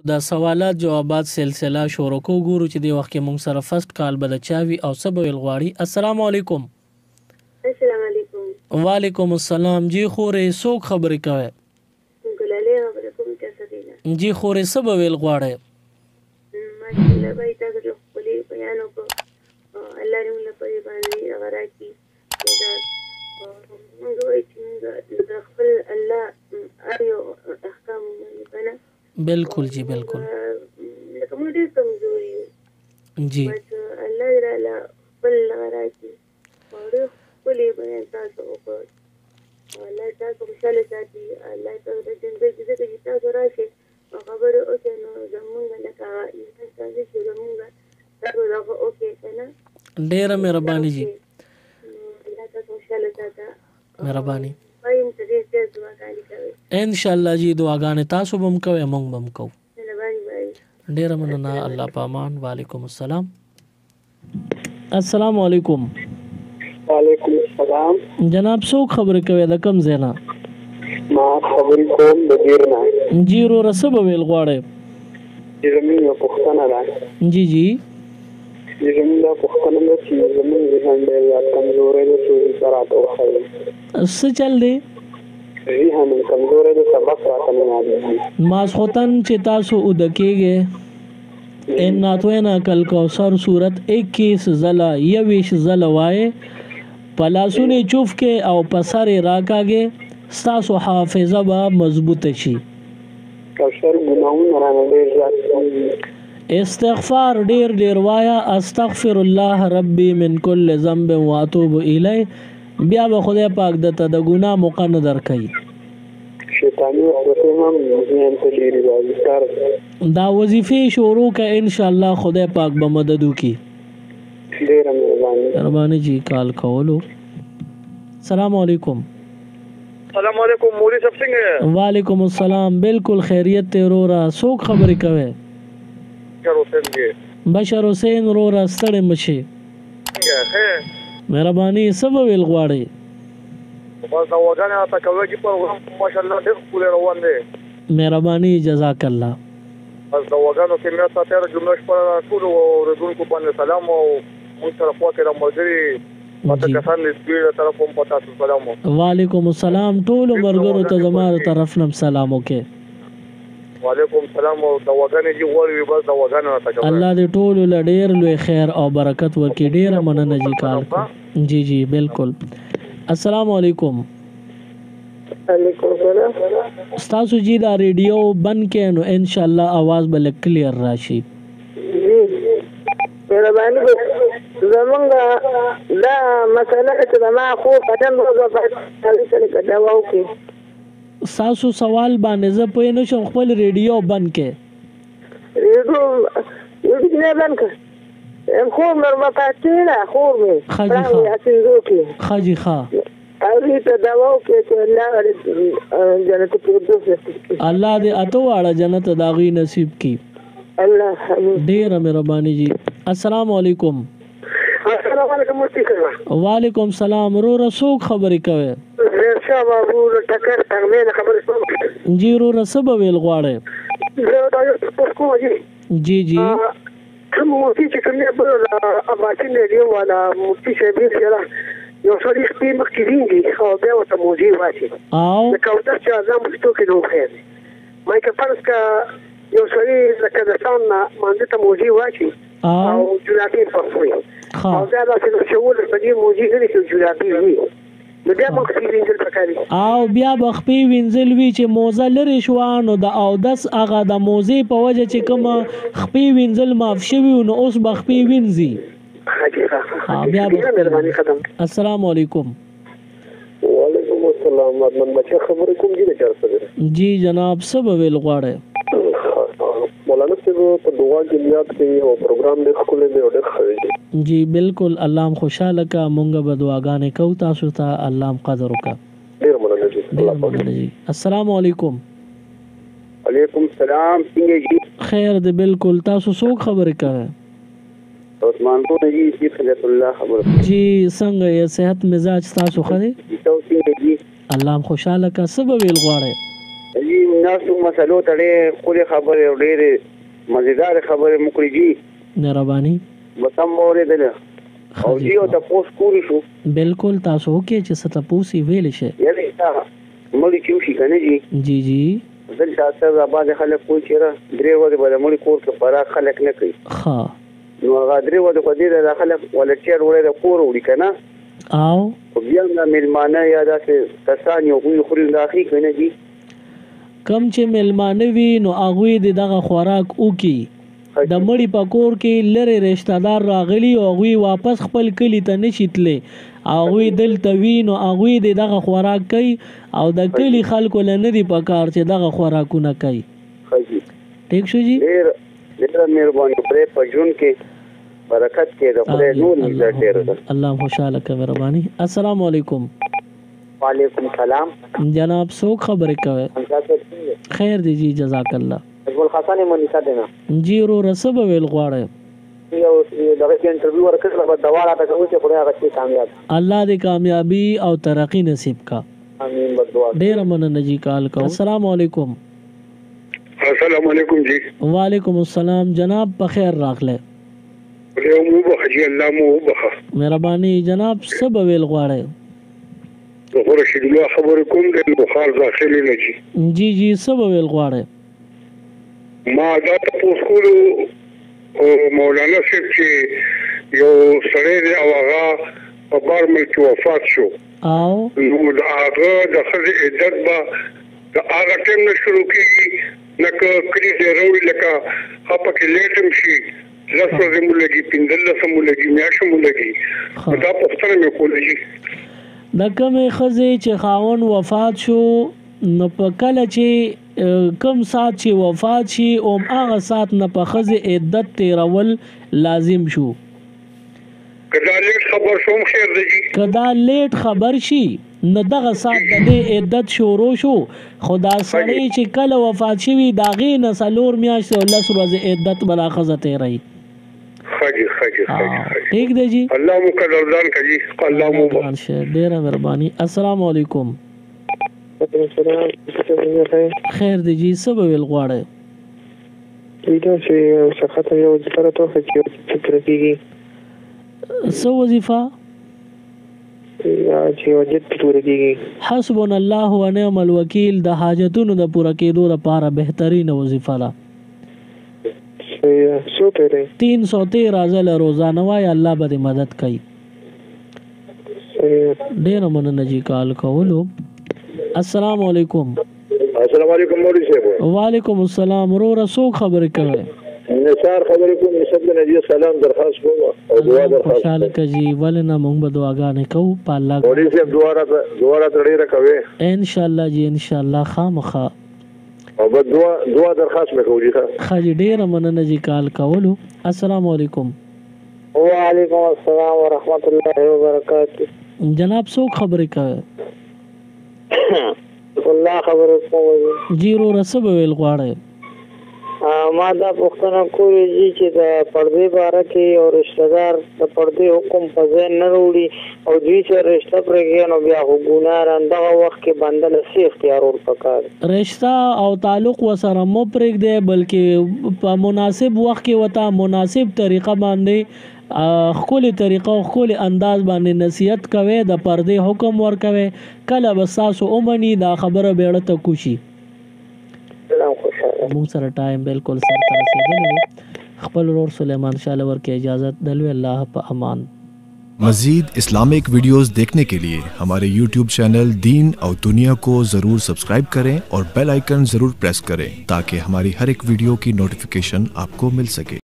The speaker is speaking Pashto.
دا سوالات جوابات سلسله شروع کو ګورو چې د وخت کې مونږ سره فرست کال بل چاوي او سبا ویل غواړي. السلام علیکم. السلام علیکم. وعلیکم السلام. جی خورې څوک خبرې کوي؟ ګلالۍ خبرې کوم تاسو. جی خورې سبا ویل غواړي؟ ماشاءالله بای تاسو له خپلې بیان وکړو. الله دې موږ په باندې هغه راکړي دا موږ وایو چې د خپل الله اړیو احکام ومنو که نه. بالکل جی بالکل. لکه موږ ډېر کمزوري یو جی بس الله دې راله خپل هغه راکړي او ډېر ښکلې بیان تاسو وکړ. الله تاسو خوشحاله ساتي. الله تاسو د ژوندۍ ځکه چې تاسو راشئ او خبرې وکړئ نو زمونږ لکه انسان تاسو چې زمونږ تاسو دغه وکړئ که نه. ډېره مهرباني جی. الله تاسو خوشحاله ساته. مهرباني. وایم ته ډېر ډېر دعاګانې کوئ. انشاءالله جی دعاګانې تاسو به هم کوئ موږ به هم کوو. مهرباني وایي. ډېره مننه. الله پامان. وعلیکم السلام. السلام علیکم. وعلیکم السلام. جناب څوک خبرې کوي د کوم ځای نه؟ ما خبرې کوم د دیر نه. جی وروره څه به ویل غواړئ؟ چې زموږ یوه پوښتنه ده. جی جی. چې زموږ دا پوښتنه ده چې زموږ ذهن ډېر زیات کمزوری دی څو ورته راته وښایي. څه چل دی؟ ذهن مې کمزوری دی سبق راته نه یادېږي. ماسخوتن چې تاسو اوده کېږئ اناتوینا کل کوثر صورت 21 ځله 21 ځله وایې په لاسونې چوف کې او په سر یې راکاږې ستاسو حافظه به مضبوطه شي. کوثر ګناهونه رانه ډېر زیات دي. استغفار ډیر ډیر وایا. استغفر الله ربي من كل ذنب واتوب الیه. بیا به خدای پاک دته د ګناه موقع نه درکوي. شیطاني وسوسې هم ذهن ته ډېرې راځي. کار دا وظیفې شروع که انشاءالله خدای پاک به مدد وکړي. ډېره مهرباني. مهرباني جی کال کولو. السلام علیکم. السلام علیکم مولوی صاحب څنګه؟ وعلیکم السلام. بالکل خیریت ته وروره. څوک خبرې کوي؟ بشر حسین وروره ستړی مشي. مهرباني څه به ویل غواړئ؟ بس دواګانې راته کوئ چې پروګرام ماشاءالله ډېر ښکلی روان دی. مهرباني جزاک الله. بس دواګانو کې مې تا تېره جمله شپه ټولو اورېدونکو باندې سلام او موږ سره خوا کې را ملګري ماته کسان د سپي له طرف هم په تاسو سلام و. وعلیکم السلام. ټولو ملګرو ته زما د طرف نه سلام وکړئ. وعلیکم السلام. او دواګانې چې غواړي وي بس دواګانې راته کوئ. الله دې ټولو له ډېر لوی خیر او برکت ورکړي. ډېره مننه جی کال. جی جی بالکل. السلام علیکم. وعلیکم السلام. ستاسو جی دا ریډیو بند کړئ نو انشاءالله आवाज به لږ کلیر راشي. جی مهرباني زمونږ دا مسله چې زما خور قدم روزه باید سره دوا وکړي. ستاسو سوال باندې زه پوه نه شم. خپل ریډیو بند کړئ. ریډیو نه بند کړ. خور مې ورپاتې ده. خور مې پړانګې اچېدو کې ښه جي ښه. هغې ته دوا وکړې چې الله جنت الفردوس نصیب کړي. الله دې اته واړه جنت د هغوی نصیب کړي. الله امین. ډېره مهرباني جي. السلام علیکم. السلام علیکم مفتي صاحب. وعلیکم السلام. وروره څوک خبرې کوي؟ شاه بابو ټکر تغمې نه خبرې کوم. جی وروره څه به ویل غواړئ؟ زه دا یو تاسو کوم جی. جی جی. کوم مفتي چې کوم نه بل اباټین دی ولا مفتي صاحب سره یو سړي خپل مخکې ویني او بیا ورته موزي واشي. او لکه اوس چې اعظم مستو کې نو خیر. مې که فرض کا یو سړي لکه د ځان نه باندې ته موزي واشي او جلابي پخوي. او دا چې شول په دې موزي کې چې جلابي وي. نو بیا به خپې وینځل پکاري. او بیا به خپې وینځل وي چې موزه لرې شوه نو د اودس هغه د موزې په وجه چې کومه خپې وینځل معاف شوي نو اوس به خپې وینځي. بیا به. السلام علیکم. وعلیکم السلام. مدمن بچه خبرې کوم جی د چار سره. جی جناب څه به ویل غواړئ؟ مولانا صاحب په دعا کې یاد کوي او پروګرام ډېر ښکلی دی او ډېر ښه دی. جی بالکل. الله هم خوشحاله که مونږ به دعاګانې کوو تاسو ته. الله هم قدر وکړه. ډېر مننه جی. ډېر مننه جی. السلام علیکم. وعلیکم السلام. څنګه جی؟ خیر دی بالکل. تاسو څوک خبرې کوئ؟ عثمان پور جی. صحت الله خبر جی څنګه یې صحت مزاج تاسو ښه دی؟ څنګه جی؟ الله هم خوشحاله که. څه به ویل غواړئ؟ جی ناسو مسلو ته خوري خبره او ډېرې مزیدار خبره مکړي جی مهرباني بسم اوریدل او جی او تاسو کولی شو بالکل تاسو کې چې ست تاسو ویل شي یعنی مړی کیو شي کنه جی جی دلته تاسو باندې خلک کوی چیرې درې وره به مړی کور کې فرا خلک نه کوي ها نو هغه درې وره په دې د خلک ولټیر وره د کور وړي کنه او بیا د ملمانه یا داسې کسان یو خوري د اخی کنه جی کم چې ملمانه وي نو هغه دغه خوراک وکي د مړی په کور کې لری رشتہ دار راغلی او هغه واپس خپل کلی ته نشیتلې هغه دلته وی نو هغه دغه خوراک کوي او د کلی خلکو له ندي په کار چې دغه خوراکونه کوي ٹھیک شو جی ډېر مهرباني پرې په جون کې برکت کې د خدای نور دې ډېر الله خوشاله کوي مهرباني السلام علیکم وعلیکم السلام جناب څوک خبرې کوي خیر دی جی جزاک الله ابو الحسن منیسا دینا جی ورو رسب ویل غواړم یو دغه انټرویو ورکړل په دوا راته کوم چې خدای هغه شي کامیاب الله دې کامیابی او ترقی نصیب کا امين بدوا ډیر مننه جی کال کو السلام علیکم السلام علیکم جی وعلیکم السلام جناب په خیر راغله له مو بخجی الله مو بخ مهرباني جناب سب ویل غواړم زه رشید الله خبر کوم د بخار داخلي لږی جی سب ویل غواړم ما دا تاسو کولو مولانا صاحب چې یو سړی دی او هغه په بار ملک وفات شو او نو هغه د خځې عدت به د هغه ټیم نه شروع کېږي لکه کلي دی روي لکه هغه کې لیټم شي لس ورځې مو لګي 15 مو لګي میاشتې مو لګي دا پوښتنه مې کوله جی د کومې ښځې چې خاوند وفات شو نو په کله چې کم سات چې وفات شي او هغه سات نه په ښځې عدت تیرول لازم شو کدا لیټ خبر شوم خیر دی کدا لیټ خبر شي نو دغه سات د دې عدت شروع شو خدا سړی چې کله وفات شوی داغه نه سلور میاشتې او 10 ورځې عدت بلا ښځه تیري خاجي ٹھیک دی جی الله مو قدردان کړي الله مو ډیره مهرباني السلام علیکم خیر دی جی سب ویل غواړی دا چې څخه یو ذکر توخه چې فکر کیږي سو وظیفه یا چې وجد پوره کیږي حسبنا الله ونعم الوکیل د حاجتونو د پوره کېدو لپاره بهترین وظیفه ده سو پره 313 ځله روزانه وای الله به مدد کوي ډیر مننه جی کال کولو السلام علیکم السلام علیکم مولوی صاحب وعلیکم السلام رو رسو خبر کوي نثار خبرې کوم نسب نبی سلام درخواست کوم او دعا درخواست خوشاله کجی ولنا موږ به دعاګانې کوو په الله مولوی صاحب دعا ډیره کوي ان شاء الله جی ان شاء الله خامخا او به دعا درخواست مې کوي خاجي ډیر مننه جی کال کولو السلام علیکم وعلیکم السلام ورحمت الله وبرکاته جناب څوک خبرې کوي الله خبر کوم جیرو رسب ویل غواړی ما دا پوښتنه کولی چې د پردې باره کې او رشتہ دار د پردې حکم په ځای نه وروړي او دوی سره رشته پرېږدي نو بیا خو ګناه همدغه وخت کې بنده له څه اختیار ورپکار رشته او تعلق ورسره مه پرېږدی بلکې په مناسب وخت کې ورته مناسب طریقه باندې ښکلې طریقه او ښکلې انداز باندې نصیحت کوئ د پردې حکم ورکوئ کله به ستاسو ومني دا خبره بیړه ته کوشي مونږ سره ټایم بالکل سر ته رسیدلی خپل ورور سلیمان شاه لور کې اجازت دلوي الله په امان मज़ीद Islamic videos देखने के लिए हमारे YouTube चैनल दीन और दुनिया को ज़रूर सब्सक्राइब करें और बेल आइकन ज़रूर प्रेस करें ताकि हमारी हर एक वीडियो की नोटिफिकेशन आपको मिल सके।